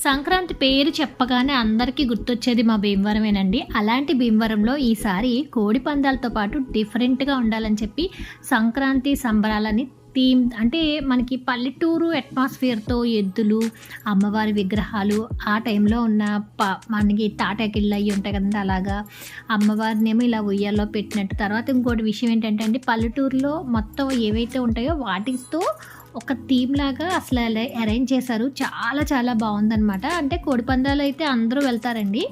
సంక్రాంతి పేరు చెప్పగానే అందరికీ గుర్తొచ్చేది మా భీమవరమేనండి. అలాంటి భీమవరంలో ఈసారి కోడి పందాలతో పాటు డిఫరెంట్‌గా ఉండాలని చెప్పి సంక్రాంతి సంబరాలని థీమ్ అంటే మనకి పల్లెటూరు అట్మాస్ఫియర్‌తో ఎద్దులు, అమ్మవారి విగ్రహాలు ఆ టైంలో ఉన్న మనకి తాటాకిళ్ళు అయ్యి ఉంటాయి కదండీ! అలాగా అమ్మవారినేమో ఇలా ఉయ్యాల్లో పెట్టినట్టు. తర్వాత ఇంకోటి విషయం ఏంటంటే అండి, పల్లెటూరులో మొత్తం ఏవైతే ఉంటాయో వాటితో ఒక థీమ్ లాగా అసలు అరేంజ్ చేశారు. చాలా చాలా బాగుందనమాట. అంటే కోడిపందాలు అయితే అందరూ వెళ్తారండి.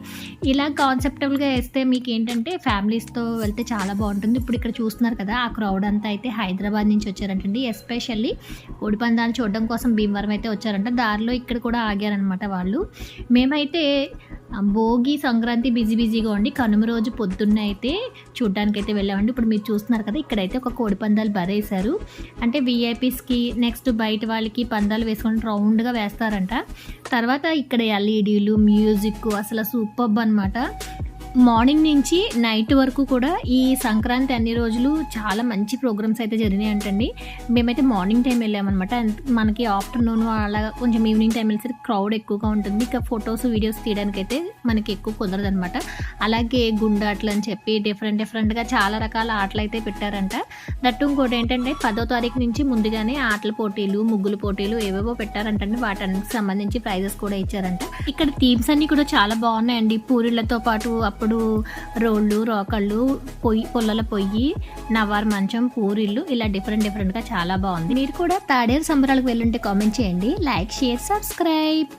ఇలా కాన్సెప్టబుల్గా వేస్తే మీకు ఏంటంటే ఫ్యామిలీస్తో వెళ్తే చాలా బాగుంటుంది. ఇప్పుడు ఇక్కడ చూస్తున్నారు కదా, ఆ క్రౌడ్ అంతా అయితే హైదరాబాద్ నుంచి వచ్చారంటండి. ఎస్పెషల్లీ కోడిపందాలు చూడడం కోసం భీమవరం అయితే వచ్చారంట. దారిలో ఇక్కడ కూడా ఆగారనమాట వాళ్ళు. మేమైతే భోగి సంక్రాంతి బిజీగా ఉండి కనుమ రోజు పొద్దున్నే అయితే చూడ్డానికైతే వెళ్ళామండి. ఇప్పుడు మీరు చూస్తున్నారు కదా, ఇక్కడైతే ఒక కోడిపందాలు బరేశారు. అంటే వీఐపీస్కి నెక్స్ట్ బయట వాళ్ళకి పందాలు వేసుకొని రౌండ్గా వేస్తారంట. తర్వాత ఇక్కడ ఎల్ఈడీలు, మ్యూజిక్ అసలు సూపర్బ్ అనమాట. మార్నింగ్ నుంచి నైట్ వరకు కూడా ఈ సంక్రాంతి అన్ని రోజులు చాలా మంచి ప్రోగ్రామ్స్ అయితే జరిగినాయి అంటండి. మేమైతే మార్నింగ్ టైం వెళ్ళామన్నమాట. మనకి ఆఫ్టర్నూన్ అలా కొంచెం ఈవినింగ్ టైం వెళ్ళేసరికి క్రౌడ్ ఎక్కువగా ఉంటుంది. ఇక ఫొటోస్ వీడియోస్ తీయడానికైతే మనకి ఎక్కువ కుదరదు అనమాట. అలాగే గుండాట్లు అని చెప్పి డిఫరెంట్గా చాలా రకాల ఆటలు అయితే పెట్టారంట. దట్టు ఇంకోటి ఏంటంటే 10వ తారీఖు నుంచి ముందుగానే ఆటల పోటీలు, ముగ్గుల పోటీలు ఏవేవో పెట్టారంటండి. వాటన్నిటికి సంబంధించి ప్రైజెస్ కూడా ఇచ్చారంట. ఇక్కడ థీమ్స్ అన్ని కూడా చాలా బాగున్నాయండి. పూరిళ్లతో పాటు అప్పుడు రోళ్ళు, రోకళ్ళు, పుల్లల పొయ్యి, నవార్ మంచం, పూరిళ్ళు ఇలా డిఫరెంట్గా చాలా బాగుంది. మీరు కూడా తాడేరు సంబరాలకు వెళ్ళుంటే కామెంట్ చేయండి. Like, share, subscribe.